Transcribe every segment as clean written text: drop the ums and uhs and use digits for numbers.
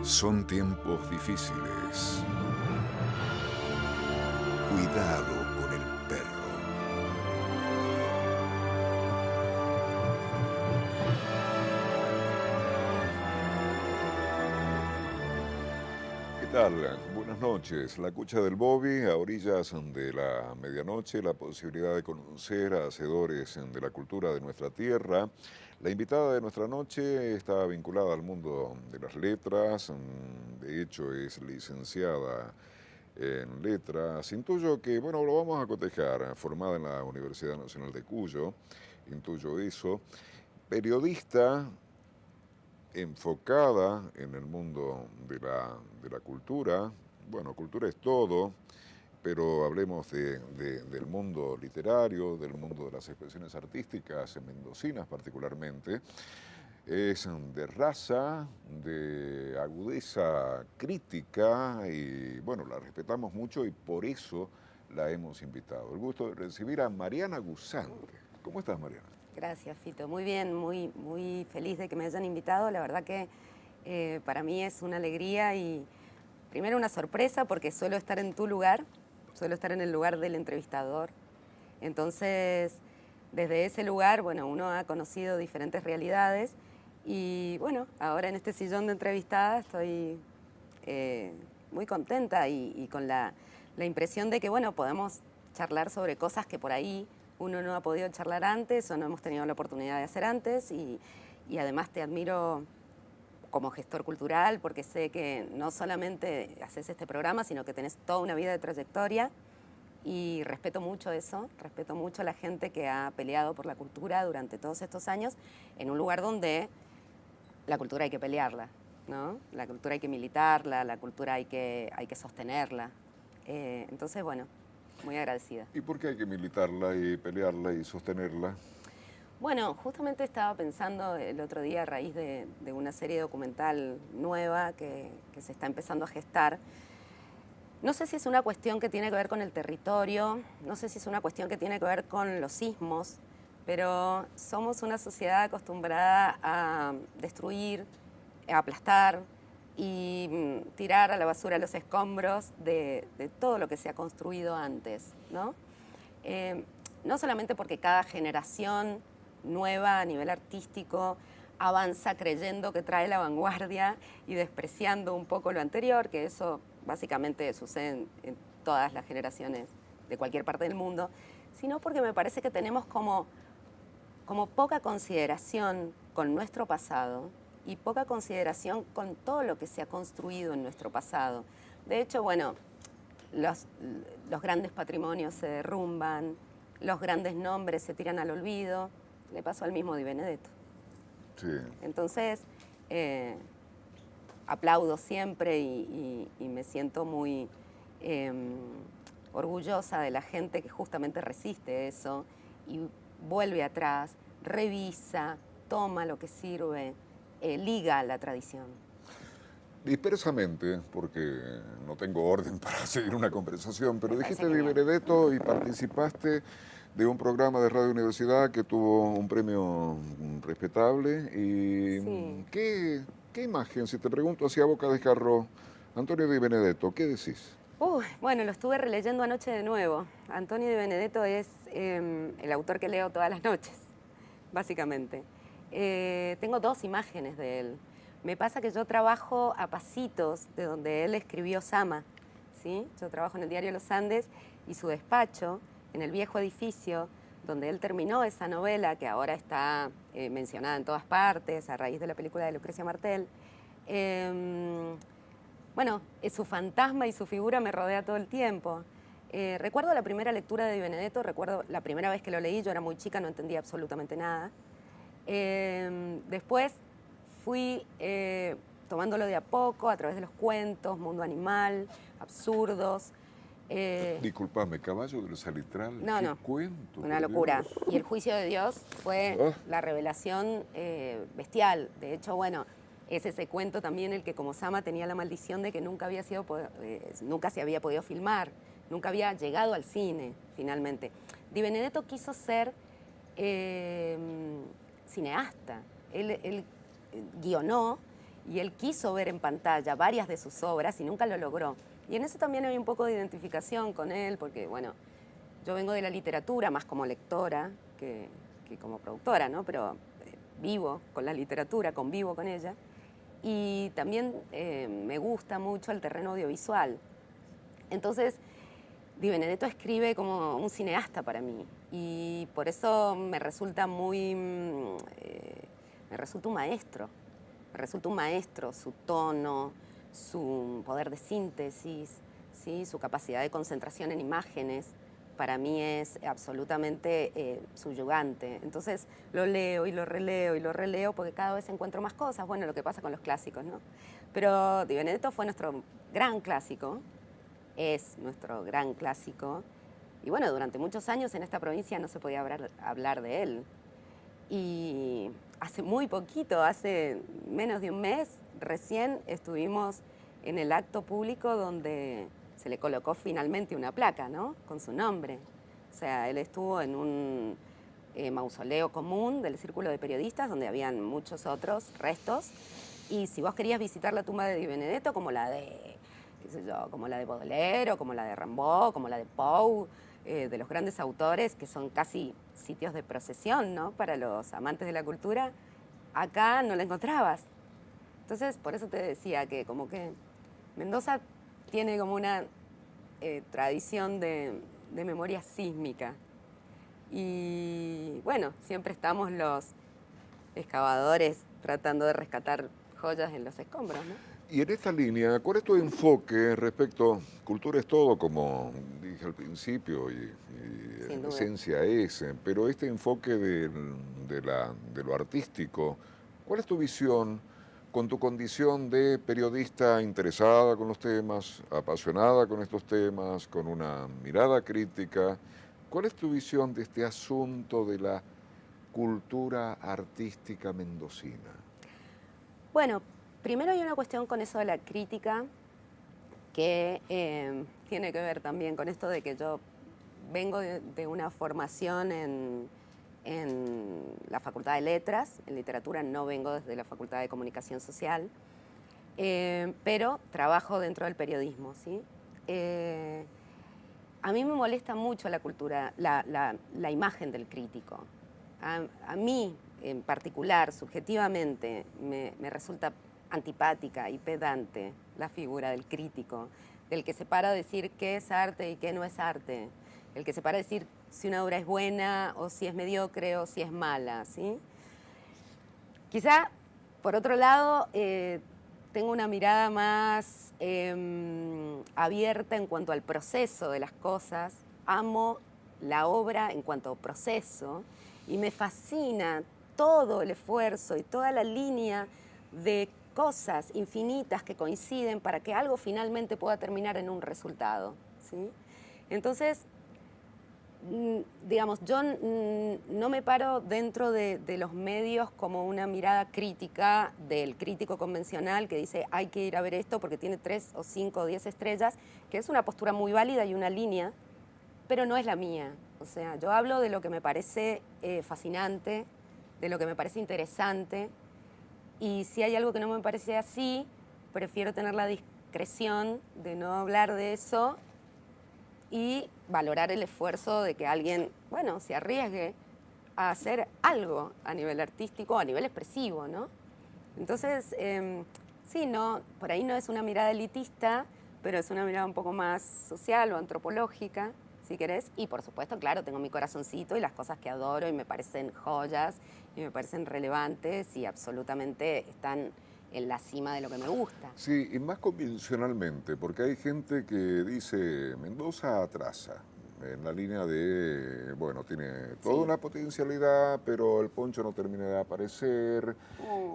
Son tiempos difíciles. Cuidado con el perro. ¿Qué tal? Buenas noches. La Cucha del Bobby, a orillas de la medianoche, la posibilidad de conocer a hacedores de la cultura de nuestra tierra. La invitada de nuestra noche está vinculada al mundo de las letras, de hecho es licenciada en letras. Intuyo que, bueno, lo vamos a cotejar, formada en la Universidad Nacional de Cuyo, intuyo eso, periodista enfocada en el mundo de la cultura. Bueno, cultura es todo, pero hablemos del mundo literario, del mundo de las expresiones artísticas, mendocinas particularmente. Es de raza, de agudeza crítica y bueno, la respetamos mucho y por eso la hemos invitado. El gusto de recibir a Mariana Gusante. ¿Cómo estás, Mariana? Gracias, Fito. Muy bien, muy feliz de que me hayan invitado. La verdad que para mí es una alegría y primero una sorpresa porque suelo estar en tu lugar, suelo estar en el lugar del entrevistador. Entonces, desde ese lugar, bueno, uno ha conocido diferentes realidades y bueno, ahora en este sillón de entrevistada estoy muy contenta y con la impresión de que, bueno, podemos charlar sobre cosas que por ahí uno no ha podido charlar antes o no hemos tenido la oportunidad de hacer antes y además te admiro como gestor cultural porque sé que no solamente haces este programa, sino que tenés toda una vida de trayectoria y respeto mucho eso, respeto mucho a la gente que ha peleado por la cultura durante todos estos años en un lugar donde la cultura hay que pelearla, ¿no? La cultura hay que militarla, la cultura hay que sostenerla. Entonces, bueno, muy agradecida. ¿Y por qué hay que militarla y pelearla y sostenerla? Bueno, justamente estaba pensando el otro día a raíz de una serie documental nueva que se está empezando a gestar. No sé si es una cuestión que tiene que ver con el territorio, no sé si es una cuestión que tiene que ver con los sismos, pero somos una sociedad acostumbrada a destruir, a aplastar y tirar a la basura los escombros de todo lo que se ha construido antes, ¿no? No solamente porque cada generación nueva a nivel artístico avanza creyendo que trae la vanguardia y despreciando un poco lo anterior, que eso básicamente sucede en todas las generaciones de cualquier parte del mundo, sino porque me parece que tenemos como poca consideración con nuestro pasado y poca consideración con todo lo que se ha construido en nuestro pasado. De hecho, bueno, los grandes patrimonios se derrumban, los grandes nombres se tiran al olvido. Le pasó al mismo Di Benedetto. Sí. Entonces, aplaudo siempre y me siento muy orgullosa de la gente que justamente resiste eso y vuelve atrás, revisa, toma lo que sirve, liga a la tradición. Dispersamente, porque no tengo orden para seguir una conversación, pero Me parece dijiste Di genial. Benedetto y participaste de un programa de Radio Universidad que tuvo un premio respetable. ¿Y Sí. qué imagen, si te pregunto así a boca de jarro, Antonio Di Benedetto, qué decís? Bueno, lo estuve releyendo anoche de nuevo. Antonio Di Benedetto es el autor que leo todas las noches, básicamente. Tengo dos imágenes de él. Me pasa que yo trabajo a pasitos de donde él escribió Sama, ¿sí? Yo trabajo en el diario Los Andes y su despacho, en el viejo edificio donde él terminó esa novela que ahora está mencionada en todas partes a raíz de la película de Lucrecia Martel. Bueno, su fantasma y su figura me rodea todo el tiempo. Recuerdo la primera lectura de Di Benedetto, recuerdo la primera vez que lo leí, yo era muy chica, no entendía absolutamente nada. Después fui tomándolo de a poco, a través de los cuentos, mundo animal, absurdos. Disculpame, Caballo del Salitral, No, qué no, cuento, una por locura. Dios. Y el juicio de Dios fue Ah. la revelación bestial. De hecho, bueno, es ese cuento también el que como Sama tenía la maldición de que nunca se había podido filmar, nunca había llegado al cine, finalmente. Di Benedetto quiso ser cineasta. Él guionó y él quiso ver en pantalla varias de sus obras y nunca lo logró. Y en eso también hay un poco de identificación con él, porque bueno, yo vengo de la literatura más como lectora que como productora, ¿no? Pero vivo con la literatura, convivo con ella. Y también me gusta mucho el terreno audiovisual. Entonces, Di Benedetto escribe como un cineasta para mí. Y por eso me resulta me resulta un maestro. Me resulta un maestro, su tono, su poder de síntesis, ¿sí? Su capacidad de concentración en imágenes. Para mí es absolutamente subyugante. Entonces lo leo y lo releo porque cada vez encuentro más cosas. Bueno, lo que pasa con los clásicos, ¿no? Pero Di Benedetto fue nuestro gran clásico, es nuestro gran clásico. Y bueno, durante muchos años en esta provincia no se podía hablar de él. Y hace muy poquito, hace menos de un mes, recién estuvimos en el acto público donde se le colocó finalmente una placa, ¿no? Con su nombre. O sea, él estuvo en un mausoleo común del Círculo de Periodistas, donde habían muchos otros restos. Y si vos querías visitar la tumba de Di Benedetto, como la de, qué sé yo, como la de Baudelaire, o como la de Rimbaud, como la de Poe, de los grandes autores, que son casi sitios de procesión, ¿no? Para los amantes de la cultura, acá no la encontrabas. Entonces, por eso te decía que como que Mendoza tiene como una tradición de memoria sísmica. Y bueno, siempre estamos los excavadores tratando de rescatar joyas en los escombros, ¿no? Y en esta línea, ¿cuál es tu enfoque respecto, cultura es todo, como dije al principio, y Sin en duda. esencia es, pero este enfoque de lo artístico, ¿cuál es tu visión con tu condición de periodista interesada con los temas, apasionada con estos temas, con una mirada crítica? ¿Cuál es tu visión de este asunto de la cultura artística mendocina? Bueno, primero hay una cuestión con eso de la crítica que tiene que ver también con esto de que yo vengo de una formación en la Facultad de Letras, en literatura no vengo desde la Facultad de Comunicación Social, pero trabajo dentro del periodismo, ¿sí? A mí me molesta mucho la cultura, la imagen del crítico. A mí, en particular, subjetivamente, me resulta antipática y pedante la figura del crítico, del que se para a decir qué es arte y qué no es arte, el que se para a decir si una obra es buena o si es mediocre o si es mala, ¿sí? Quizá, por otro lado, tengo una mirada más abierta en cuanto al proceso de las cosas. Amo la obra en cuanto a proceso y me fascina todo el esfuerzo y toda la línea de cosas infinitas que coinciden para que algo finalmente pueda terminar en un resultado, ¿sí? Entonces, digamos, yo no me paro dentro de los medios como una mirada crítica del crítico convencional que dice hay que ir a ver esto porque tiene 3 o 5 o 10 estrellas, que es una postura muy válida y una línea, pero no es la mía. O sea, yo hablo de lo que me parece fascinante, de lo que me parece interesante, y si hay algo que no me parece así, prefiero tener la discreción de no hablar de eso y valorar el esfuerzo de que alguien, bueno, se arriesgue a hacer algo a nivel artístico, a nivel expresivo, ¿no? Entonces, sí, no, por ahí no es una mirada elitista, pero es una mirada un poco más social o antropológica, si querés. Y por supuesto, claro, tengo mi corazoncito y las cosas que adoro y me parecen joyas y me parecen relevantes y absolutamente están en la cima de lo que me gusta. Sí, y más convencionalmente, porque hay gente que dice, Mendoza atrasa, en la línea de, bueno, tiene toda Sí. una potencialidad, pero el poncho no termina de aparecer,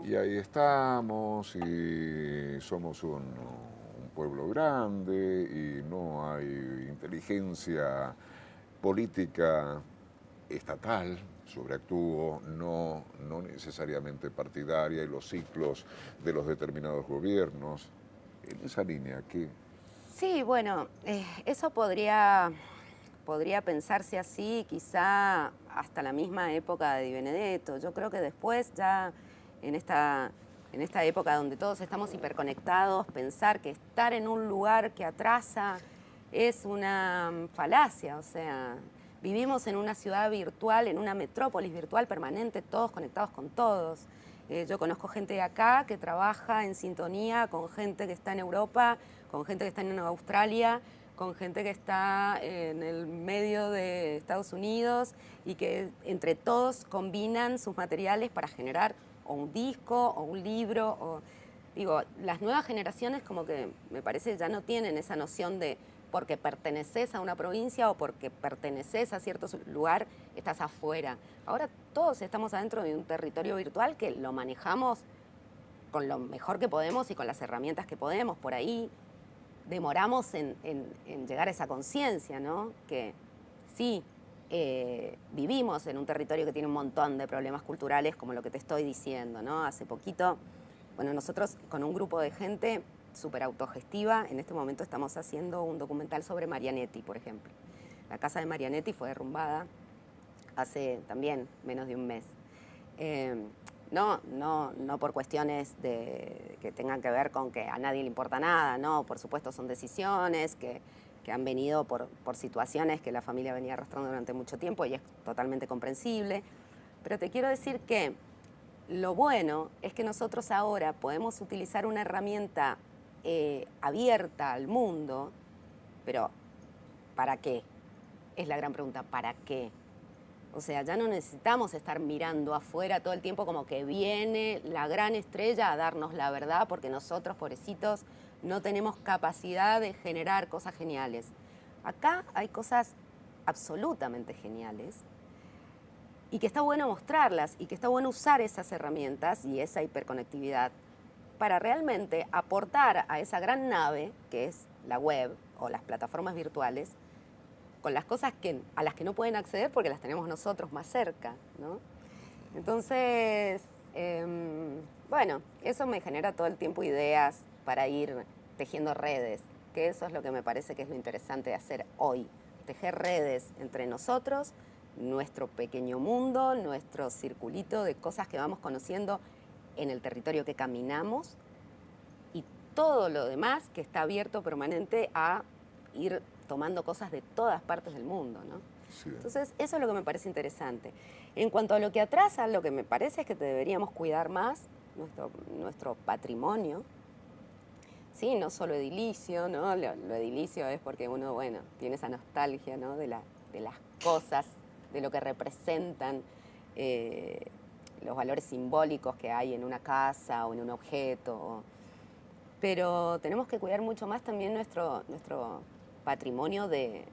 y ahí estamos, y somos un pueblo grande, y no hay inteligencia política estatal, sobreactúo, no necesariamente partidaria, y los ciclos de los determinados gobiernos. En esa línea, ¿qué? Sí, bueno, eso podría pensarse así, quizá hasta la misma época de Di Benedetto. Yo creo que después ya en esta en esta época donde todos estamos hiperconectados, pensar que estar en un lugar que atrasa es una falacia. O sea, vivimos en una ciudad virtual, en una metrópolis virtual permanente, todos conectados con todos. Yo conozco gente de acá que trabaja en sintonía con gente que está en Europa, con gente que está en Australia, con gente que está en el medio de Estados Unidos y que entre todos combinan sus materiales para generar o un disco o un libro. Digo, las nuevas generaciones como que me parece ya no tienen esa noción de porque perteneces a una provincia o porque perteneces a cierto lugar, estás afuera. Ahora todos estamos adentro de un territorio virtual que lo manejamos con lo mejor que podemos y con las herramientas que podemos. Por ahí demoramos en llegar a esa conciencia, ¿no? Que sí, vivimos en un territorio que tiene un montón de problemas culturales, como lo que te estoy diciendo, ¿no? Hace poquito, bueno, nosotros con un grupo de gente súper autogestiva, en este momento estamos haciendo un documental sobre Marianetti, por ejemplo. La casa de Marianetti fue derrumbada hace también menos de un mes. No por cuestiones que tengan que ver con que a nadie le importa nada, no, por supuesto son decisiones que han venido por situaciones que la familia venía arrastrando durante mucho tiempo y es totalmente comprensible. Pero te quiero decir que lo bueno es que nosotros ahora podemos utilizar una herramienta abierta al mundo, pero ¿para qué? Es la gran pregunta, ¿para qué? O sea, ya no necesitamos estar mirando afuera todo el tiempo como que viene la gran estrella a darnos la verdad, porque nosotros, pobrecitos, no tenemos capacidad de generar cosas geniales. Acá hay cosas absolutamente geniales y que está bueno mostrarlas y que está bueno usar esas herramientas y esa hiperconectividad para realmente aportar a esa gran nave que es la web o las plataformas virtuales con las cosas a las que no pueden acceder porque las tenemos nosotros más cerca, ¿no? Entonces, bueno, eso me genera todo el tiempo ideas para ir tejiendo redes, que eso es lo que me parece que es lo interesante de hacer hoy, tejer redes entre nosotros, nuestro pequeño mundo, nuestro circulito de cosas que vamos conociendo en el territorio que caminamos y todo lo demás que está abierto permanente a ir tomando cosas de todas partes del mundo, ¿no? Sí. Entonces, eso es lo que me parece interesante. En cuanto a lo que atrasa, lo que me parece es que deberíamos cuidar más nuestro patrimonio, sí, no solo edilicio, ¿no? Lo edilicio es porque uno, bueno, tiene esa nostalgia, ¿no? de las cosas, de lo que representan los valores simbólicos que hay en una casa o en un objeto. Pero tenemos que cuidar mucho más también nuestro patrimonio de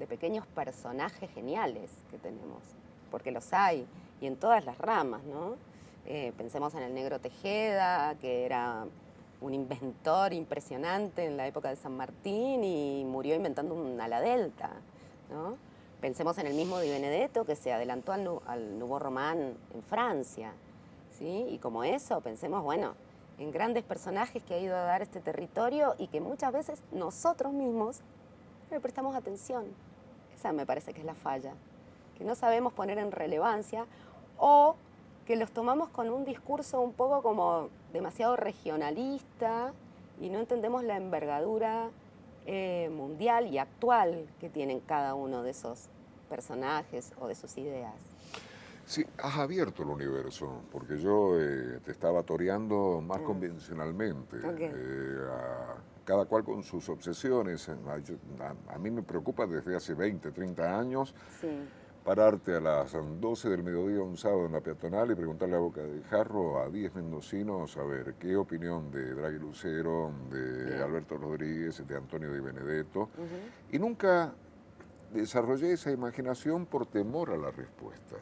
pequeños personajes geniales que tenemos, porque los hay, y en todas las ramas, ¿no? Pensemos en el Negro Tejeda, que era un inventor impresionante en la época de San Martín y murió inventando un ala delta, ¿no? Pensemos en el mismo Di Benedetto, que se adelantó al Nouveau Roman en Francia, ¿sí? Y como eso, pensemos, bueno, en grandes personajes que ha ido a dar este territorio y que muchas veces nosotros mismos no le prestamos atención. Esa me parece que es la falla, que no sabemos poner en relevancia o que los tomamos con un discurso un poco como demasiado regionalista y no entendemos la envergadura mundial y actual que tienen cada uno de esos personajes o de sus ideas. Sí, has abierto el universo, porque yo te estaba toreando más convencionalmente. Okay. Cada cual con sus obsesiones. A mí me preocupa desde hace 20, 30 años Sí. pararte a las 12 del mediodía un sábado en la peatonal y preguntarle a boca de jarro a 10 mendocinos a ver qué opinión de Draghi Lucero, de Alberto Rodríguez, de Antonio Di Benedetto. Y nunca desarrollé esa imaginación por temor a la respuesta.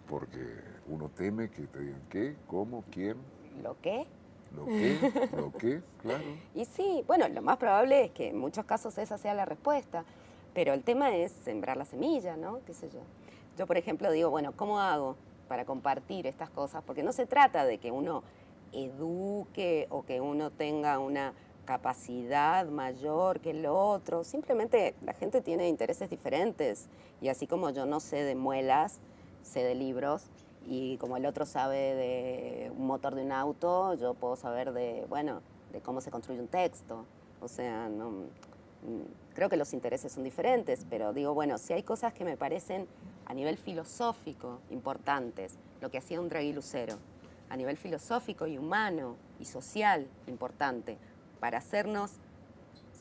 Porque uno teme que te digan qué, cómo, quién. ¿Lo qué? Lo qué, claro. Y sí, bueno, lo más probable es que en muchos casos esa sea la respuesta, pero el tema es sembrar la semilla, ¿no? ¿Qué sé yo? Yo, por ejemplo, digo, bueno, ¿cómo hago para compartir estas cosas? Porque no se trata de que uno eduque o que uno tenga una capacidad mayor que el otro, simplemente la gente tiene intereses diferentes y así como yo no sé de muelas, sé de libros Y como el otro sabe de un motor de un auto, yo puedo saber de, bueno, de cómo se construye un texto. O sea, no, creo que los intereses son diferentes, pero digo, bueno, si hay cosas que me parecen a nivel filosófico importantes, lo que hacía un Draghi Lucero, a nivel filosófico y humano y social importante, para hacernos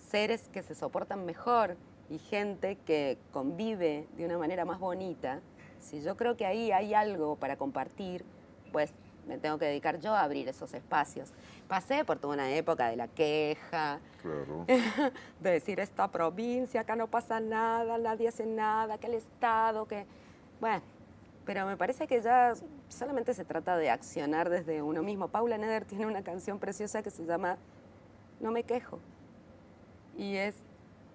seres que se soportan mejor y gente que convive de una manera más bonita, si yo creo que ahí hay algo para compartir, pues me tengo que dedicar yo a abrir esos espacios. Pasé por toda una época de la queja, Claro. de decir esta provincia, acá no pasa nada, nadie hace nada, que el Estado, que... Bueno, pero me parece que ya solamente se trata de accionar desde uno mismo. Paula Neder tiene una canción preciosa que se llama No me quejo. Y es,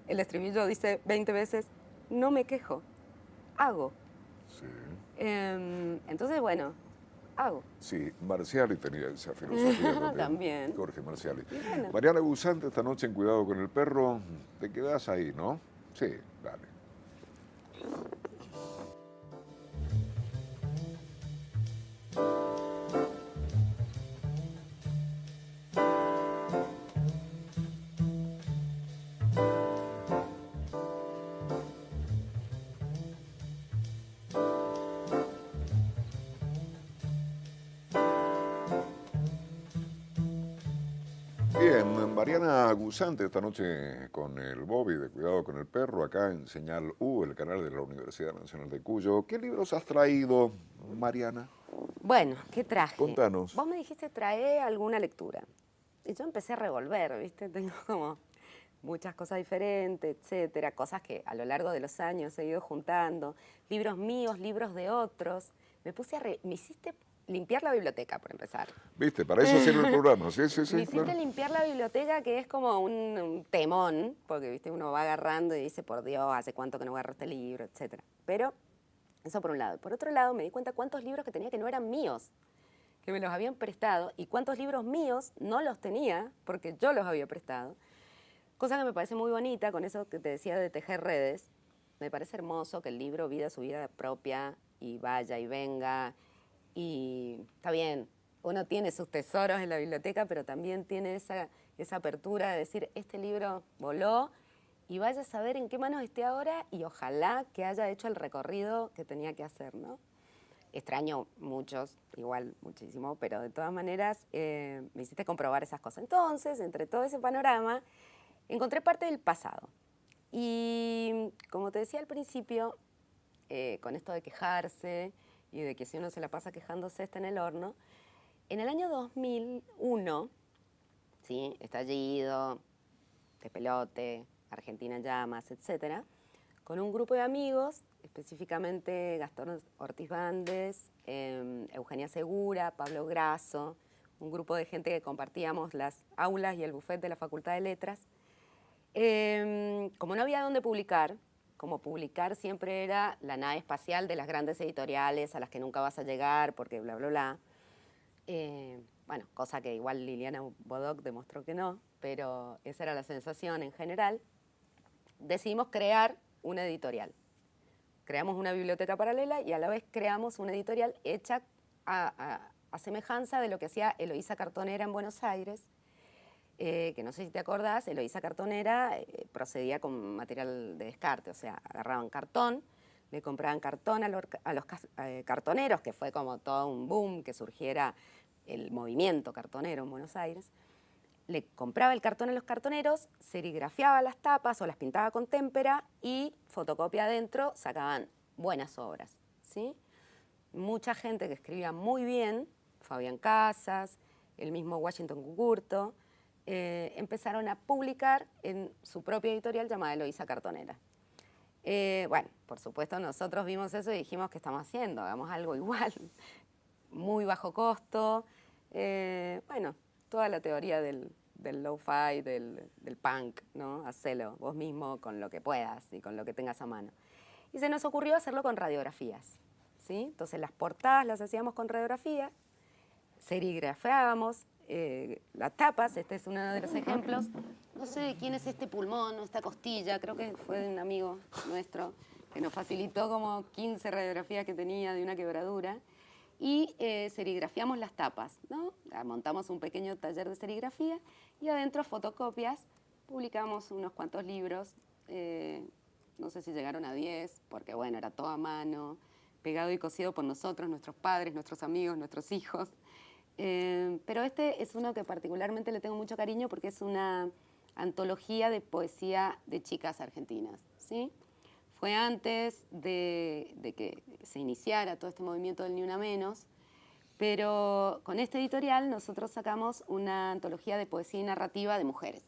el estribillo dice 20 veces, no me quejo, hago. Sí. Entonces, bueno, hago. Sí, Marciali tenía esa filosofía también. También. Jorge Marciali. Bueno. Mariana Busante, esta noche en Cuidado con el Perro, te quedas ahí, ¿no? Sí, dale. Bien, Mariana Gusante esta noche con el Bobby de Cuidado con el Perro, acá en Señal U, el canal de la Universidad Nacional de Cuyo. ¿Qué libros has traído, Mariana? Bueno, ¿qué traje? Contanos. Vos me dijiste trae alguna lectura. Y yo empecé a revolver, ¿viste? Tengo como muchas cosas diferentes, etcétera, cosas que a lo largo de los años he ido juntando, libros míos, libros de otros. Me hiciste limpiar la biblioteca, por empezar. ¿Viste? Para eso sirve el programa. Sí, sí, Me sí, hiciste claro. limpiar la biblioteca, que es como un temón, porque viste uno va agarrando y dice, por Dios, hace cuánto que no agarro este libro, etcétera. Pero eso por un lado. Por otro lado, me di cuenta cuántos libros que tenía que no eran míos, que me los habían prestado, y cuántos libros míos no los tenía, porque yo los había prestado. Cosa que me parece muy bonita, con eso que te decía de tejer redes. Me parece hermoso que el libro viva su vida propia y vaya y venga. Y está bien, uno tiene sus tesoros en la biblioteca, pero también tiene esa apertura de decir, este libro voló y vaya a saber en qué manos esté ahora y ojalá que haya hecho el recorrido que tenía que hacer, ¿no? Extraño muchos, igual muchísimo, pero de todas maneras me hiciste comprobar esas cosas. Entonces, entre todo ese panorama, encontré parte del pasado. Y como te decía al principio, con esto de quejarse y de que si uno se la pasa quejándose está en el horno, en el año 2001, ¿sí? Estallido, despelote, Argentina en llamas, etcétera, con un grupo de amigos, específicamente Gastón Ortiz Bandes, Eugenia Segura, Pablo Grasso, un grupo de gente que compartíamos las aulas y el buffet de la Facultad de Letras. Como no había dónde publicar, como publicar siempre era la nave espacial de las grandes editoriales a las que nunca vas a llegar porque bla, bla, bla. Bueno, cosa que igual Liliana Bodoc demostró que no, pero esa era la sensación en general. Decidimos crear una editorial. Creamos una biblioteca paralela y a la vez creamos una editorial hecha a semejanza de lo que hacía Eloísa Cartonera en Buenos Aires, que no sé si te acordás, Eloísa Cartonera procedía con material de descarte, o sea, agarraban cartón, le compraban cartón a los cartoneros, que fue como todo un boom, que surgiera el movimiento cartonero en Buenos Aires. Le compraba el cartón a los cartoneros, serigrafiaba las tapas o las pintaba con témpera y fotocopia adentro, sacaban buenas obras, ¿sí? Mucha gente que escribía muy bien, Fabián Casas, el mismo Washington Cucurto, empezaron a publicar en su propia editorial llamada Eloísa Cartonera. Bueno, por supuesto nosotros vimos eso y dijimos, ¿qué estamos haciendo? Hagamos algo igual, muy bajo costo, bueno, toda la teoría del lo-fi, del punk, ¿no? Hacelo vos mismo con lo que puedas y con lo que tengas a mano. Y se nos ocurrió hacerlo con radiografías, ¿sí? Entonces las portadas las hacíamos con radiografía, serigrafábamos las tapas, este es uno de los ejemplos. No sé de quién es este pulmón o esta costilla, creo que fue de un amigo nuestro que nos facilitó como 15 radiografías que tenía de una quebradura. y serigrafiamos las tapas, ¿no? Montamos un pequeño taller de serigrafía y adentro fotocopias, publicamos unos cuantos libros, no sé si llegaron a 10, porque bueno, era todo a mano, pegado y cosido por nosotros, nuestros padres, nuestros amigos, nuestros hijos. Pero este es uno que particularmente le tengo mucho cariño porque es una antología de poesía de chicas argentinas, ¿sí? Fue antes de que se iniciara todo este movimiento del Ni Una Menos, pero con este editorial nosotros sacamos una antología de poesía y narrativa de mujeres,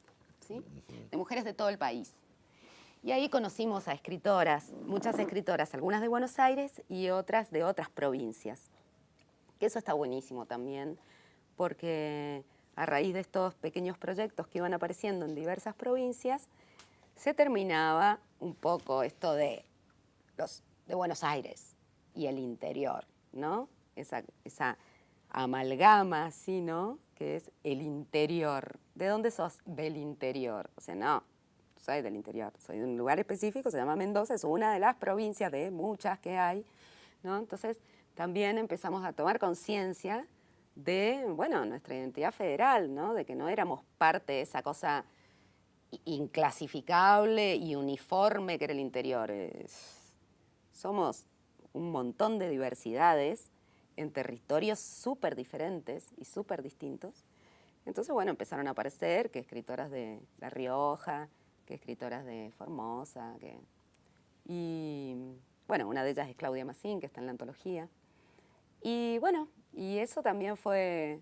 ¿sí? De mujeres de todo el país. Y ahí conocimos a escritoras, muchas escritoras, algunas de Buenos Aires y otras de otras provincias. Que eso está buenísimo también, porque a raíz de estos pequeños proyectos que iban apareciendo en diversas provincias, se terminaba un poco esto de los de Buenos Aires y el interior, ¿no? Esa amalgama así, ¿no? Que es el interior. ¿De dónde sos? Del interior. O sea, no, soy del interior, soy de un lugar específico, se llama Mendoza, es una de las provincias de muchas que hay, ¿no? Entonces, también empezamos a tomar conciencia de, bueno, nuestra identidad federal, ¿no? De que no éramos parte de esa cosa inclasificable y uniforme que era el interior. Somos un montón de diversidades en territorios súper diferentes y súper distintos. Entonces, bueno, empezaron a aparecer que escritoras de La Rioja, que escritoras de Formosa, y bueno, una de ellas es Claudia Massín, que está en la antología. Y bueno, y eso también fue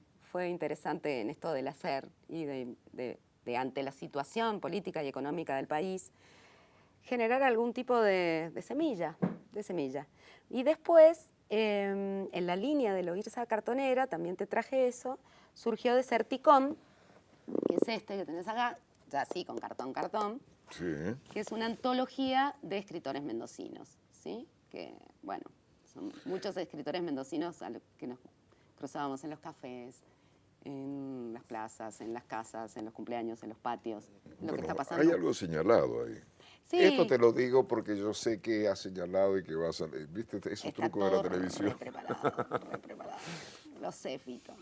interesante en esto del hacer y de ante la situación política y económica del país, generar algún tipo de semilla. Y después, en la línea de Loírza Cartonera, también te traje eso, surgió Deserticón, que es este que tenés acá, ya así con cartón, Sí. que es una antología de escritores mendocinos, ¿sí? Que, bueno, son muchos escritores mendocinos a los que nos cruzábamos en los cafés, en las plazas, en las casas, en los cumpleaños, en los patios, lo que está pasando. Hay algo señalado ahí. Sí. Esto te lo digo porque yo sé que has señalado y que vas a... ¿Viste esos Está trucos de la todo televisión? re preparado. Lo sé, Fito.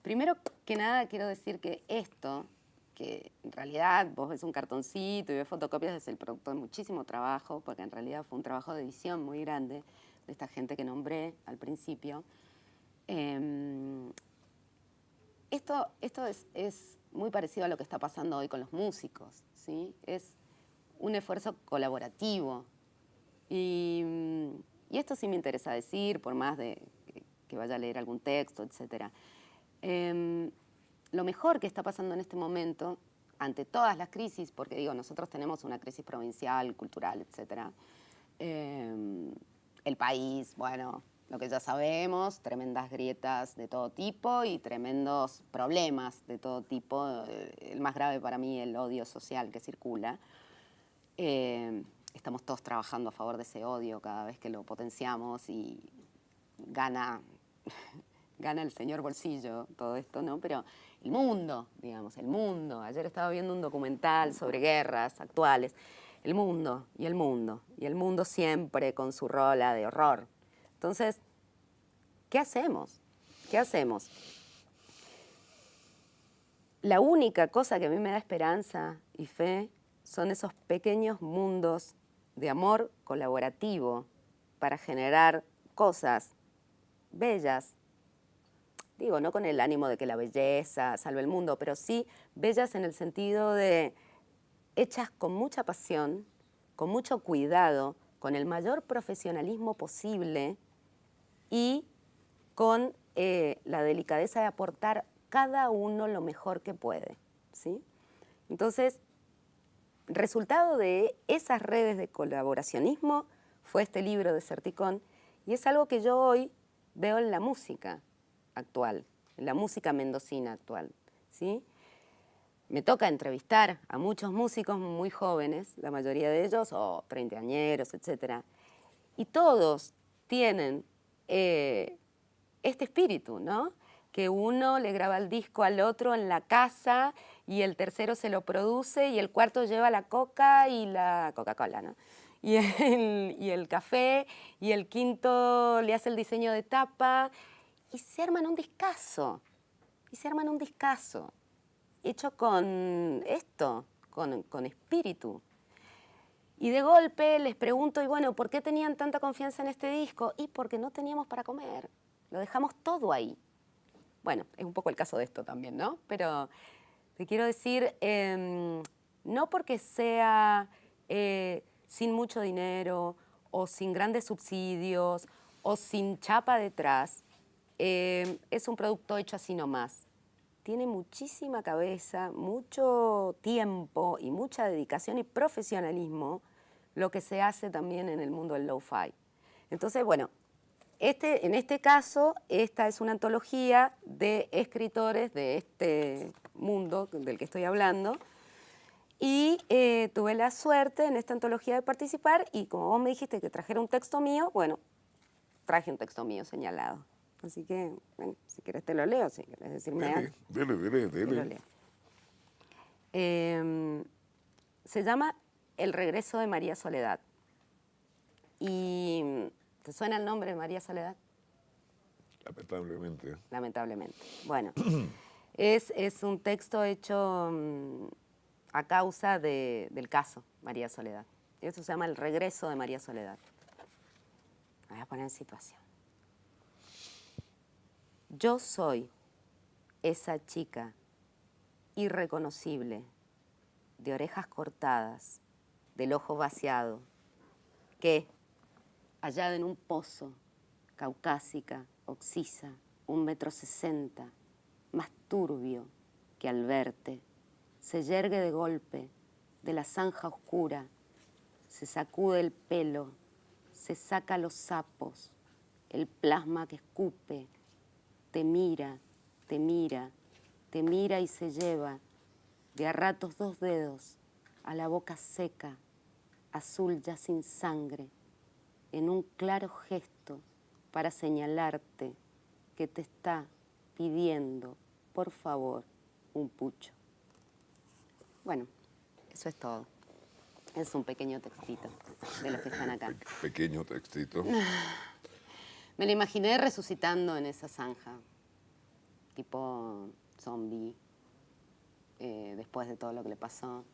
Primero que nada quiero decir que esto, que en realidad vos ves un cartoncito y ves fotocopias, es el producto de muchísimo trabajo, porque en realidad fue un trabajo de edición muy grande de esta gente que nombré al principio. Esto es muy parecido a lo que está pasando hoy con los músicos, ¿sí? Es un esfuerzo colaborativo. Y esto sí me interesa decir, por más de que vaya a leer algún texto, etc. Lo mejor que está pasando en este momento, ante todas las crisis, porque digo, nosotros tenemos una crisis provincial, cultural, etc. El país, bueno, lo que ya sabemos, tremendas grietas de todo tipo y tremendos problemas de todo tipo. El más grave para mí, el odio social que circula. Estamos todos trabajando a favor de ese odio cada vez que lo potenciamos y gana el señor bolsillo todo esto, ¿no? Pero el mundo, digamos, el mundo. Ayer estaba viendo un documental sobre guerras actuales. El mundo, y el mundo, y el mundo siempre con su rola de horror. Entonces, ¿qué hacemos? ¿Qué hacemos? La única cosa que a mí me da esperanza y fe son esos pequeños mundos de amor colaborativo para generar cosas bellas. Digo, no con el ánimo de que la belleza salve el mundo, pero sí bellas en el sentido de hechas con mucha pasión, con mucho cuidado, con el mayor profesionalismo posible y con la delicadeza de aportar cada uno lo mejor que puede, ¿sí? Entonces, resultado de esas redes de colaboracionismo fue este libro Deserticón, y es algo que yo hoy veo en la música actual, en la música mendocina actual, ¿sí? Me toca entrevistar a muchos músicos muy jóvenes, la mayoría de ellos, o treintañeros, etc. Y todos tienen este espíritu, ¿no? Que uno le graba el disco al otro en la casa y el tercero se lo produce y el cuarto lleva la coca y la Coca-Cola, ¿no? y el café, y el quinto le hace el diseño de tapa, y se arman un discazo, hecho con esto, con espíritu. Y de golpe les pregunto, y bueno, ¿por qué tenían tanta confianza en este disco? Y porque no teníamos para comer, lo dejamos todo ahí. Bueno, es un poco el caso de esto también, ¿no? Pero te quiero decir, no porque sea sin mucho dinero o sin grandes subsidios o sin chapa detrás, es un producto hecho así nomás. Tiene muchísima cabeza, mucho tiempo y mucha dedicación y profesionalismo lo que se hace también en el mundo del lo-fi. Entonces, bueno, en este caso, esta es una antología de escritores de este mundo del que estoy hablando. Y tuve la suerte en esta antología de participar y como vos me dijiste que trajera un texto mío, bueno, traje un texto mío señalado. Así que, bueno, si quieres te lo leo, si quieres decirme algo. Dele. Te lo leo. Se llama El regreso de María Soledad. ¿Y te suena el nombre de María Soledad? Lamentablemente. Lamentablemente. Bueno, es un texto hecho a causa del caso María Soledad. Eso se llama El regreso de María Soledad. Me voy a poner en situación. Yo soy esa chica irreconocible, de orejas cortadas, del ojo vaciado, que, hallada en un pozo, caucásica, oxisa, 1,60 m, más turbio que al verte, se yergue de golpe de la zanja oscura, se sacude el pelo, se saca los sapos, el plasma que escupe, te mira, te mira, te mira y se lleva de a ratos 2 dedos a la boca seca, azul ya sin sangre, en un claro gesto para señalarte que te está pidiendo, por favor, un pucho. Bueno, eso es todo. Es un pequeño textito de los que están acá. Pequeño textito. Me lo imaginé resucitando en esa zanja, tipo zombie, después de todo lo que le pasó.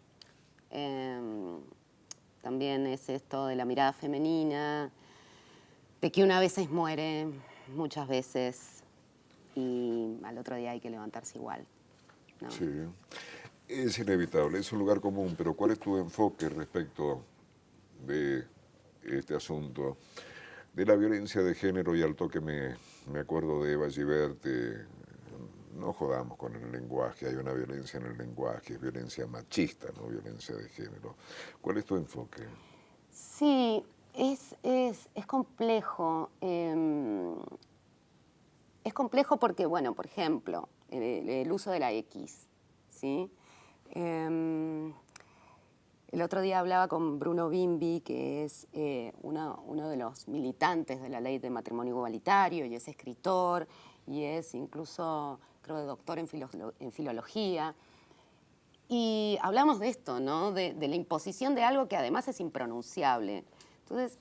También es esto de la mirada femenina, de que una vez muere, muchas veces, y al otro día hay que levantarse igual, ¿no? Sí, es inevitable, es un lugar común, pero ¿cuál es tu enfoque respecto de este asunto? De la violencia de género, y al toque me acuerdo de Eva Giberte, no jodamos con el lenguaje, hay una violencia en el lenguaje, es violencia machista, no violencia de género. ¿Cuál es tu enfoque? Sí, es complejo. Es complejo porque, bueno, por ejemplo, el uso de la X, ¿sí? El otro día hablaba con Bruno Bimbi, que es uno de los militantes de la ley de matrimonio igualitario, y es escritor, y es incluso, creo, doctor en filología. Y hablamos de esto, ¿no? De la imposición de algo que además es impronunciable. Entonces,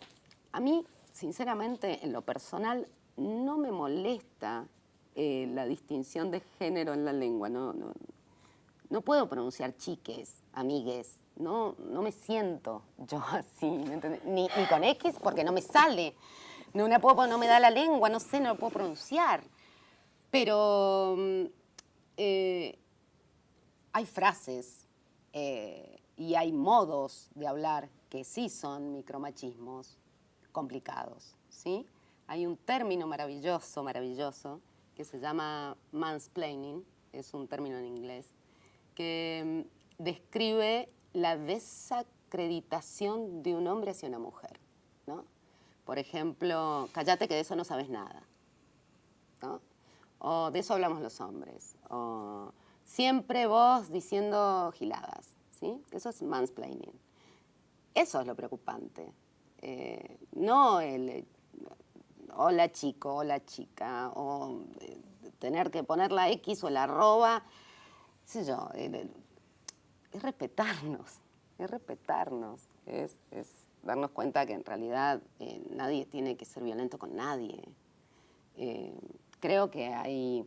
a mí, sinceramente, en lo personal, no me molesta la distinción de género en la lengua. No puedo pronunciar chiques, amigues. No me siento yo así, ¿me entiendes? Ni con X porque no me sale. No me da la lengua, no sé, no lo puedo pronunciar. Pero hay frases y hay modos de hablar que sí son micromachismos complicados, ¿sí? Hay un término maravilloso, que se llama mansplaining, es un término en inglés, que describe la desacreditación de un hombre hacia una mujer, ¿no? Por ejemplo, cállate que de eso no sabes nada, ¿no? O de eso hablamos los hombres, o siempre vos diciendo giladas, ¿sí? Eso es mansplaining. Eso es lo preocupante. No el hola chico, hola chica, o tener que poner la X o la arroba, qué sé yo, es respetarnos, es darnos cuenta que en realidad nadie tiene que ser violento con nadie. Creo que hay,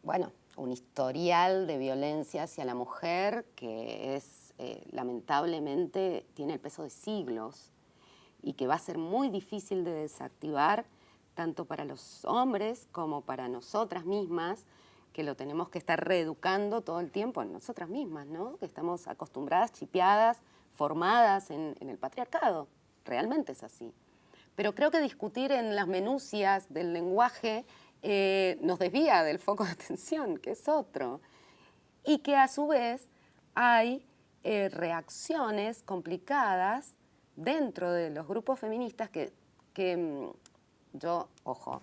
bueno, un historial de violencia hacia la mujer que es, lamentablemente, tiene el peso de siglos y que va a ser muy difícil de desactivar tanto para los hombres como para nosotras mismas, que lo tenemos que estar reeducando todo el tiempo en nosotras mismas, ¿no? Que estamos acostumbradas, chipeadas, formadas en el patriarcado. Realmente es así. Pero creo que discutir en las minucias del lenguaje nos desvía del foco de atención, que es otro. Y que a su vez hay reacciones complicadas dentro de los grupos feministas que yo, ojo,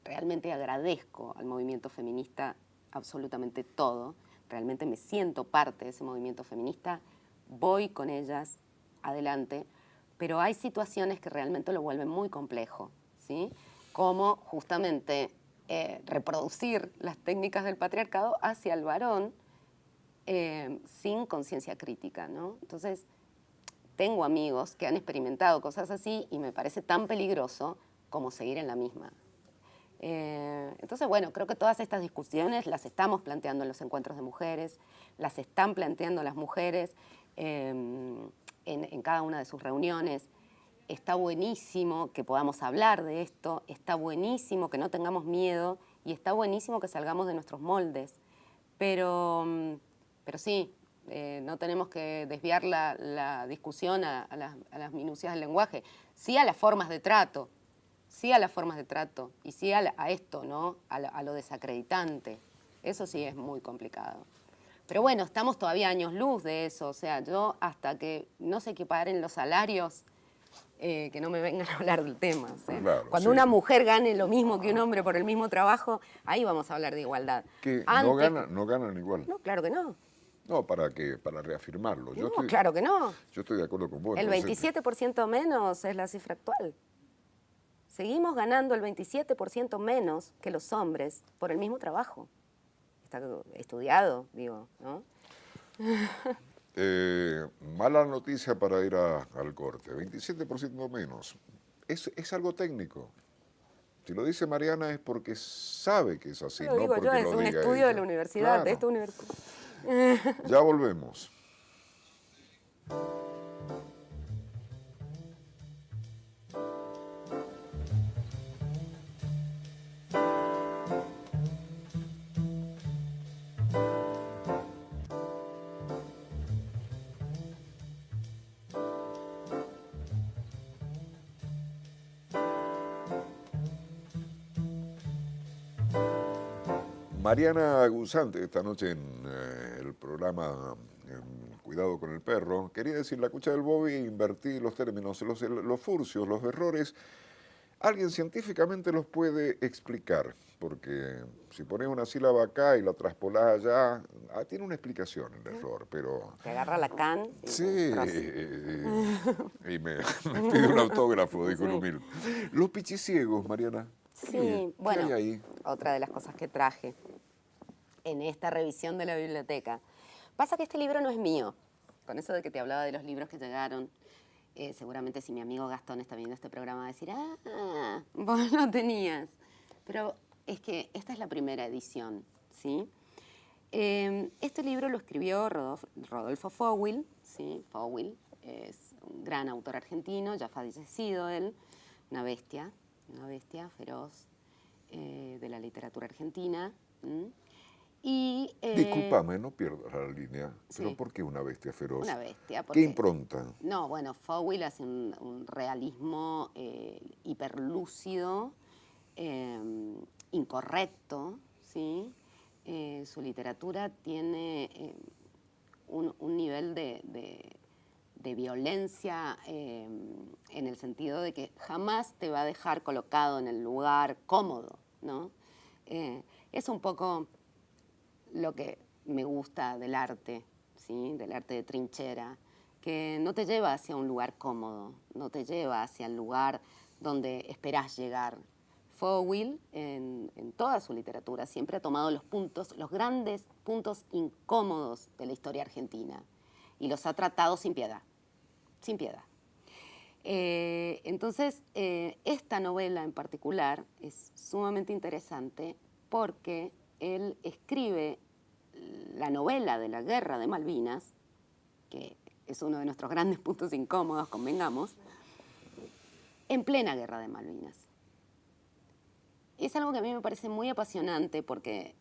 realmente agradezco al movimiento feminista absolutamente todo. Realmente me siento parte de ese movimiento feminista, voy con ellas adelante, pero hay situaciones que realmente lo vuelven muy complejo, ¿sí? Como justamente reproducir las técnicas del patriarcado hacia el varón sin conciencia crítica, ¿no? Entonces, tengo amigos que han experimentado cosas así y me parece tan peligroso como seguir en la misma. Entonces, bueno, creo que todas estas discusiones las estamos planteando en los encuentros de mujeres, las están planteando las mujeres en cada una de sus reuniones. Está buenísimo que podamos hablar de esto, está buenísimo que no tengamos miedo y está buenísimo que salgamos de nuestros moldes. Pero sí, no tenemos que desviar la discusión a las minucias del lenguaje, sí a las formas de trato. Sí a las formas de trato y sí a esto, ¿no? A lo desacreditante. Eso sí es muy complicado. Pero bueno, estamos todavía años luz de eso. O sea, yo hasta que no se equiparen los salarios, que no me vengan a hablar del tema. ¿Sí? Claro, Cuando una mujer gane lo mismo que un hombre por el mismo trabajo, ahí vamos a hablar de igualdad. Que Antes, no ganan igual. no, claro que no. No, ¿para qué? Para reafirmarlo. No, claro que no. Yo estoy de acuerdo con vos. El Entonces, 27% menos es la cifra actual. Seguimos ganando el 27% menos que los hombres por el mismo trabajo. Está estudiado, digo, ¿no? Mala noticia para ir al corte. 27% menos. Es algo técnico. Si lo dice Mariana es porque sabe que es así, Lo no digo porque yo, es lo un diga estudio ella. de la universidad, Claro. de esta universidad. Ya volvemos. Mariana Gusante, esta noche en el programa Cuidado con el Perro, quería decir, la cucha del Bobby, invertí los términos, los furcios, los errores, alguien científicamente los puede explicar, porque si pones una sílaba acá y la traspolás allá, tiene una explicación el error, pero... Te agarra Lacan. Sí, y me pide un autógrafo, dijo el Sí. humilde. Los pichiciegos, Mariana. Sí, ¿Qué bueno, hay ahí? otra de las cosas que traje en esta revisión de la biblioteca. Pasa que este libro no es mío. Con eso de que te hablaba de los libros que llegaron, seguramente si mi amigo Gastón está viendo este programa va a decir, vos no tenías. Pero es que esta es la primera edición, ¿sí? Este libro lo escribió Rodolfo Fowil, ¿sí? Fowil es un gran autor argentino, ya fallecido él, una bestia feroz de la literatura argentina. Y, Discúlpame, no pierdas la línea, pero sí. ¿por qué una bestia feroz? Una bestia. ¿Qué porque- impronta? No, bueno, Fowil hace un realismo hiperlúcido, incorrecto, ¿sí? Su literatura tiene un nivel de violencia en el sentido de que jamás te va a dejar colocado en el lugar cómodo, ¿no? Es un poco lo que me gusta del arte, ¿sí? Del arte de trinchera, que no te lleva hacia un lugar cómodo, no te lleva hacia el lugar donde esperás llegar. Fowil, en toda su literatura, siempre ha tomado los grandes puntos incómodos de la historia argentina y los ha tratado sin piedad. sin piedad. Entonces, esta novela en particular es sumamente interesante porque él escribe la novela de la Guerra de Malvinas, que es uno de nuestros grandes puntos incómodos, convengamos, en plena Guerra de Malvinas. Es algo que a mí me parece muy apasionante porque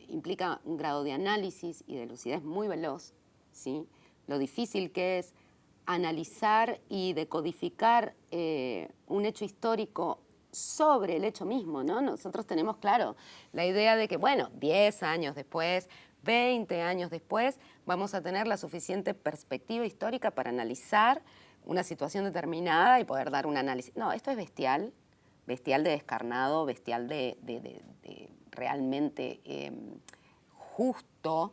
implica un grado de análisis y de lucidez muy veloz, ¿sí? Lo difícil que es analizar y decodificar un hecho histórico sobre el hecho mismo, ¿no? Nosotros tenemos, claro, la idea de que, bueno, 10 años después, 20 años después, vamos a tener la suficiente perspectiva histórica para analizar una situación determinada y poder dar un análisis. No, esto es bestial, bestial de descarnado, bestial de realmente justo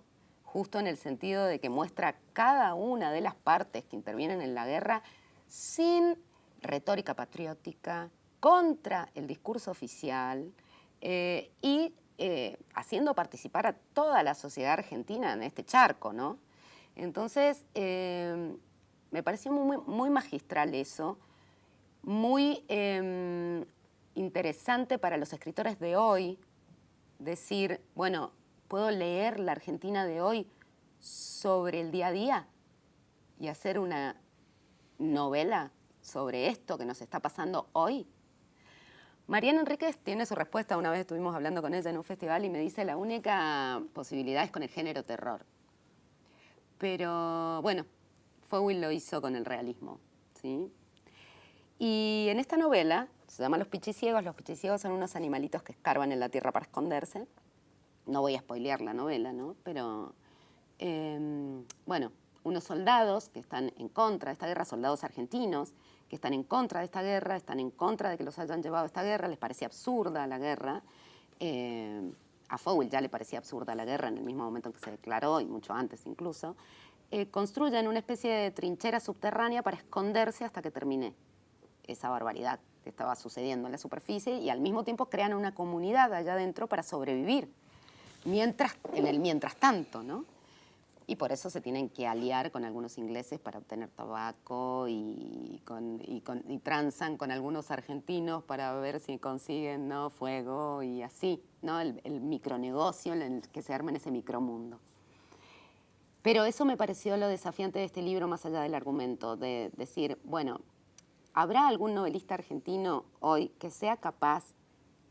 en el sentido de que muestra cada una de las partes que intervienen en la guerra sin retórica patriótica, contra el discurso oficial y haciendo participar a toda la sociedad argentina en este charco, ¿no? Entonces, me pareció muy, muy magistral eso, muy interesante para los escritores de hoy, decir, bueno, puedo leer la Argentina de hoy sobre el día a día y hacer una novela sobre esto que nos está pasando hoy. Mariana Enríquez tiene su respuesta. Una vez estuvimos hablando con ella en un festival y me dice la única posibilidad es con el género terror. Pero bueno, Fowell lo hizo con el realismo, ¿sí? Y en esta novela, se llama Los pichiciegos. Los pichiciegos son unos animalitos que escarban en la tierra para esconderse. No voy a spoilear la novela, ¿no? Pero, bueno, unos soldados que están en contra de esta guerra, soldados argentinos, que están en contra de esta guerra, están en contra de que los hayan llevado a esta guerra, les parecía absurda la guerra. A Fowell ya le parecía absurda la guerra en el mismo momento en que se declaró, y mucho antes incluso. Construyen una especie de trinchera subterránea para esconderse hasta que termine esa barbaridad que estaba sucediendo en la superficie, y al mismo tiempo crean una comunidad allá adentro para sobrevivir, en el mientras tanto, ¿no? Y por eso se tienen que aliar con algunos ingleses para obtener tabaco y transan con algunos argentinos para ver si consiguen, ¿no?, fuego y así, ¿no? El micronegocio en el que se arma en ese micromundo. Pero eso me pareció lo desafiante de este libro, más allá del argumento, de decir, bueno, ¿habrá algún novelista argentino hoy que sea capaz,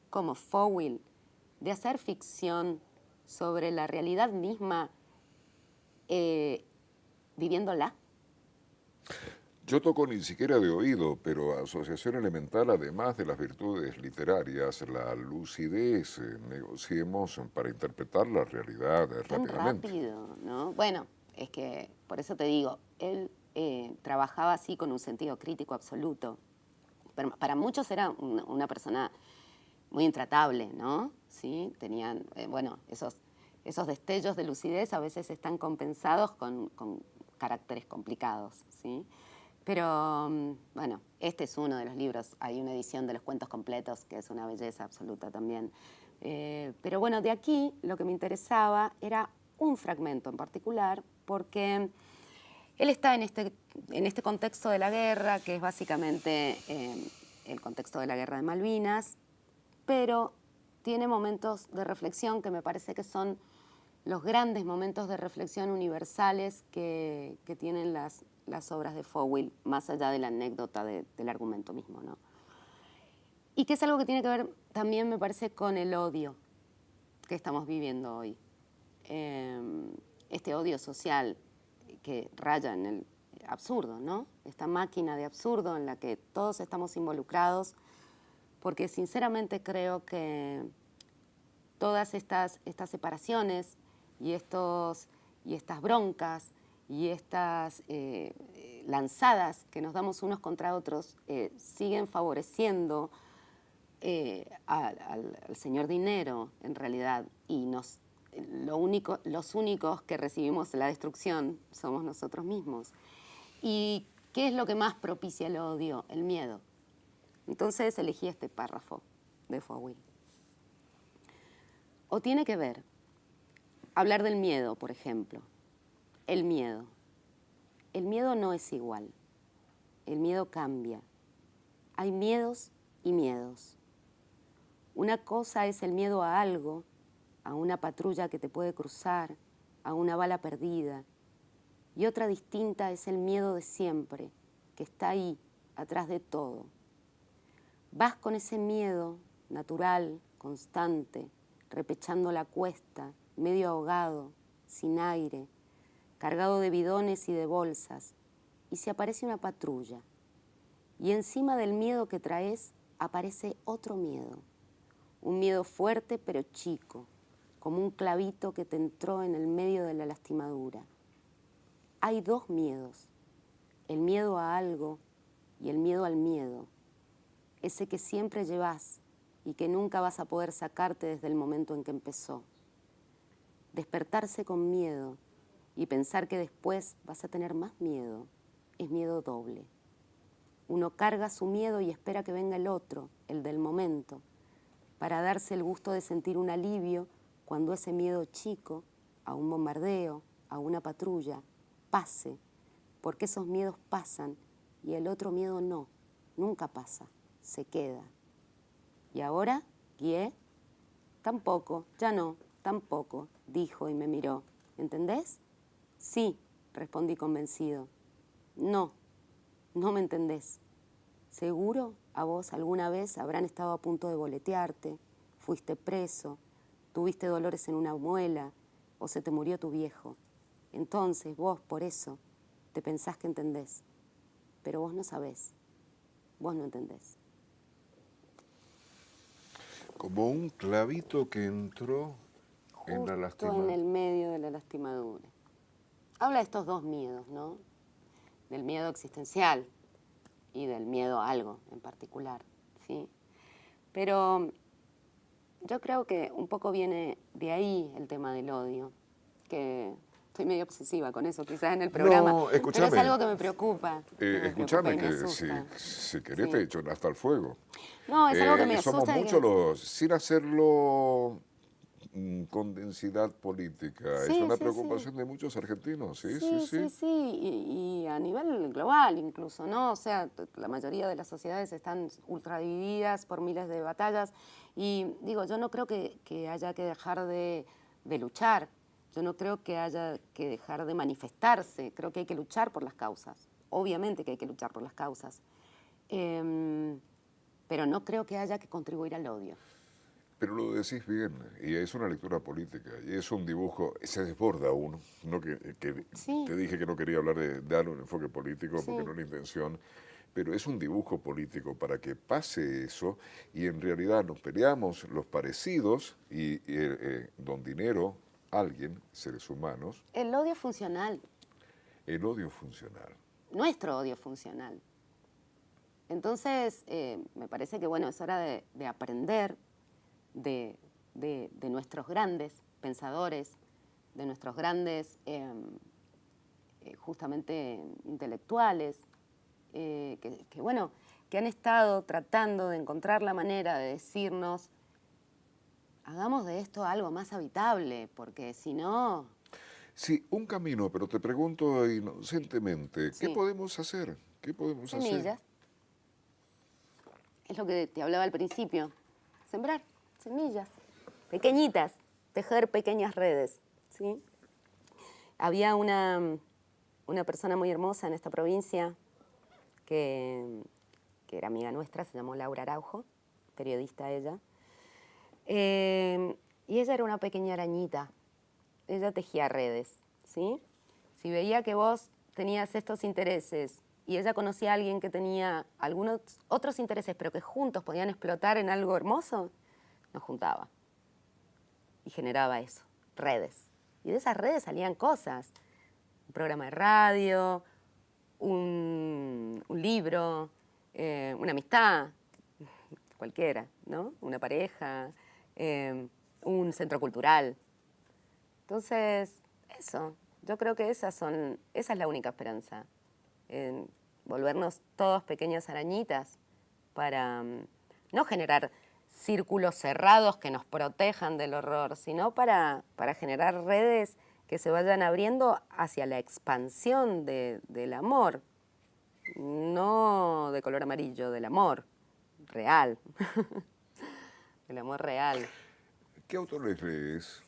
como Fowell, de hacer ficción sobre la realidad misma, viviéndola? Yo toco ni siquiera de oído, pero asociación elemental, además de las virtudes literarias, la lucidez, negociemos para interpretar la realidad Tan rápidamente. rápido, ¿no? Bueno, es que por eso te digo, él trabajaba así con un sentido crítico absoluto. Pero para muchos era una persona muy intratable, ¿no? ¿Sí? Tenían, bueno, esos destellos de lucidez a veces están compensados con caracteres complicados, ¿sí? Pero, bueno, este es uno de los libros. Hay una edición de los cuentos completos que es una belleza absoluta también. Pero bueno, de aquí lo que me interesaba era un fragmento en particular, porque él está en este contexto de la guerra, que es básicamente el contexto de la Guerra de Malvinas, pero tiene momentos de reflexión que me parece que son los grandes momentos de reflexión universales que tienen las obras de Fowell, más allá de la anécdota del argumento mismo, ¿no? Y que es algo que tiene que ver también, me parece, con el odio que estamos viviendo hoy. Este odio social que raya en el absurdo, ¿no? Esta máquina de absurdo en la que todos estamos involucrados, porque sinceramente creo que todas estas separaciones y estas broncas y estas lanzadas que nos damos unos contra otros siguen favoreciendo al señor dinero, en realidad, y los únicos que recibimos la destrucción somos nosotros mismos. ¿Y qué es lo que más propicia el odio? El miedo. Entonces elegí este párrafo de Fowell. O tiene que ver, hablar del miedo, por ejemplo. El miedo. el miedo no es igual. El miedo cambia. Hay miedos y miedos. Una cosa es el miedo a algo, a una patrulla que te puede cruzar, a una bala perdida. Y otra distinta es el miedo de siempre, que está ahí, atrás de todo. Vas con ese miedo natural, constante, repechando la cuesta, medio ahogado, sin aire, cargado de bidones y de bolsas, y se aparece una patrulla. Y encima del miedo que traes aparece otro miedo, un miedo fuerte pero chico, como un clavito que te entró en el medio de la lastimadura. Hay dos miedos, el miedo a algo y el miedo al miedo, ese que siempre llevas y que nunca vas a poder sacarte desde el momento en que empezó. Despertarse con miedo y pensar que después vas a tener más miedo es miedo doble. Uno carga su miedo y espera que venga el otro, el del momento, para darse el gusto de sentir un alivio cuando ese miedo chico, a un bombardeo, a una patrulla, pase, porque esos miedos pasan y el otro miedo no, nunca pasa, se queda. ¿Y ahora, Guille? Tampoco, ya no, tampoco, dijo y me miró. ¿Entendés? Sí, respondí convencido. No, no me entendés. Seguro a vos alguna vez habrán estado a punto de boletearte, fuiste preso, tuviste dolores en una muela o se te murió tu viejo. Entonces vos, por eso, te pensás que entendés. Pero vos no sabés, vos no entendés. Como un clavito que entró en la Justo lastimadura. en el medio de la lastimadura. Habla de estos dos miedos, ¿no? Del miedo existencial y del miedo a algo en particular, ¿sí? Pero yo creo que un poco viene de ahí el tema del odio, que estoy medio obsesiva con eso quizás en el programa, No, pero es escúchame. algo que me preocupa. Escúchame Y me que si, asusta. si querés Sí. te echo hasta el fuego. No, es algo que me Somos asusta. muchos los, sin hacerlo con densidad política, es Sí, una sí, sí. preocupación de muchos argentinos, sí, sí, Sí, sí. sí, sí, y a nivel global incluso, ¿no? O sea, la mayoría de las sociedades están ultra divididas por miles de batallas y digo, yo no creo que haya que dejar de luchar, yo no creo que haya que dejar de manifestarse, creo que hay que luchar por las causas, obviamente que hay que luchar por las causas, pero no creo que haya que contribuir al odio. Pero lo decís bien, y es una lectura política, y es un dibujo, se desborda uno, no que Sí. te dije que no quería hablar de dar un enfoque político Sí. porque no es la intención, pero es un dibujo político para que pase eso y en realidad nos peleamos los parecidos y don dinero, alguien, seres humanos, El odio funcional, el odio funcional. nuestro odio funcional. Entonces, me parece que bueno, es hora de aprender de nuestros grandes pensadores, de nuestros grandes justamente intelectuales, bueno, que han estado tratando de encontrar la manera de decirnos, hagamos de esto algo más habitable, porque si no... Sí, un camino, pero te pregunto inocentemente, ¿qué Sí. podemos hacer? ¿Qué podemos hacer? Semillas. Es lo que te hablaba al principio. Sembrar semillas, pequeñitas, tejer pequeñas redes, ¿sí? Había una persona muy hermosa en esta provincia que era amiga nuestra, se llamó Laura Araujo, periodista ella. Y ella era una pequeña arañita. Ella tejía redes, ¿sí? Si veía que vos tenías estos intereses y ella conocía a alguien que tenía algunos otros intereses, pero que juntos podían explotar en algo hermoso, nos juntaba. Y generaba eso, redes. Y de esas redes salían cosas. Un programa de radio, un libro, una amistad, cualquiera, ¿no? Una pareja, un centro cultural. Entonces, eso, yo creo que esa es la única esperanza, en volvernos todos pequeñas arañitas para no generar círculos cerrados que nos protejan del horror, sino para generar redes que se vayan abriendo hacia la expansión del amor, no de color amarillo, del amor real, del amor real. ¿Qué autores lees?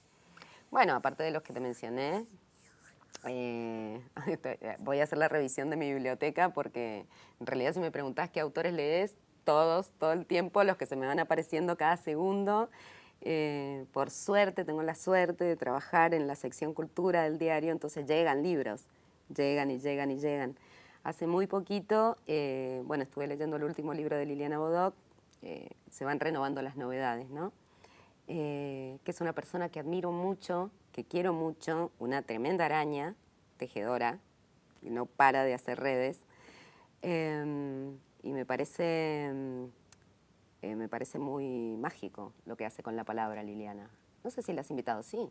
Bueno, aparte de los que te mencioné, voy a hacer la revisión de mi biblioteca porque en realidad si me preguntás qué autores lees, todos, todo el tiempo, los que se me van apareciendo cada segundo. Por suerte, tengo la suerte de trabajar en la sección cultura del diario, entonces llegan libros, llegan y llegan y llegan. Hace muy poquito, bueno, estuve leyendo el último libro de Liliana Bodoc, se van renovando las novedades, ¿no? Que es una persona que admiro mucho, que quiero mucho, una tremenda araña, tejedora, que no para de hacer redes, y me parece muy mágico lo que hace con la palabra Liliana. No sé si la has invitado, sí.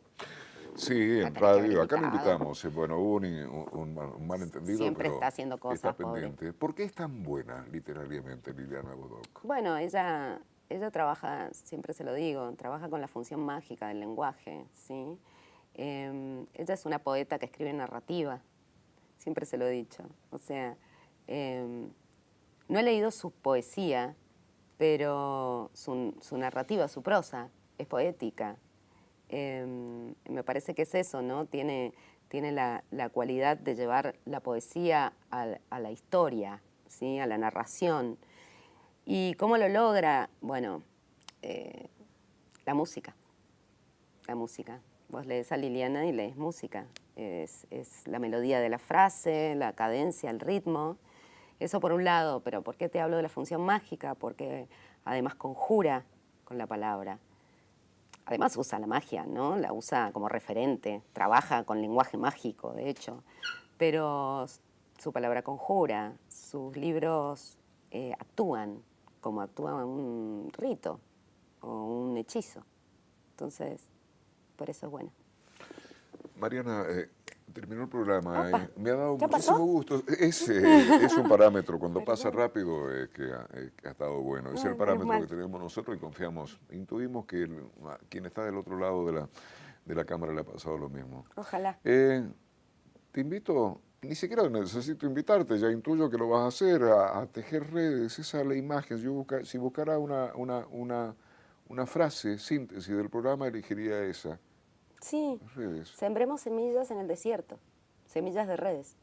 Sí, La en tenés que haber radio. Acá lo invitado. invitamos. Bueno, hubo un malentendido, Siempre pero está haciendo está cosas, pobre. pendiente. ¿Por qué es tan buena literariamente Liliana Bodoc? Bueno, ella trabaja, siempre se lo digo, trabaja con la función mágica del lenguaje, ¿sí? Ella es una poeta que escribe narrativa, siempre se lo he dicho. O sea, no he leído su poesía, pero su narrativa, su prosa, es poética. Me parece que es eso, ¿no? Tiene la cualidad de llevar la poesía a la historia, ¿sí? A la narración. ¿Y cómo lo logra? Bueno, la música. La música. Vos lees a Liliana y lees música. Es la melodía de la frase, la cadencia, el ritmo. Eso por un lado, pero ¿por qué te hablo de la función mágica? Porque además conjura con la palabra. Además usa la magia, ¿no? La usa como referente, trabaja con lenguaje mágico, de hecho. Pero su palabra conjura, sus libros actúan como actúa un rito o un hechizo. Entonces, por eso es buena. Mariana, terminó el programa. Opa, Me ha dado ¿ya muchísimo pasó? gusto. Es un parámetro. Cuando pasa Perdón. rápido que ha estado bueno. Es el Ay, menos parámetro que mal. tenemos nosotros y confiamos. Intuimos que quien está del otro lado de la cámara le ha pasado lo mismo. Ojalá. Te invito, ni siquiera necesito invitarte, ya intuyo que lo vas a hacer, a tejer redes. Esa es la imagen. Si buscara una frase, síntesis del programa, elegiría esa. Sí, Redes. sembremos semillas en el desierto, semillas de redes.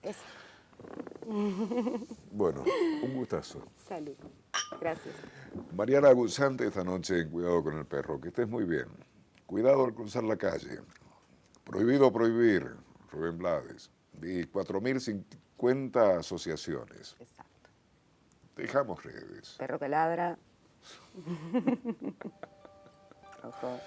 Eso. Bueno, un gustazo. Salud. Gracias. Mariana Guzante esta noche en Cuidado con el Perro. Que estés muy bien. Cuidado al cruzar la calle. Prohibido prohibir, Rubén Blades. Y 4.050 asociaciones. Exacto. Dejamos redes. Perro que ladra. Ojo.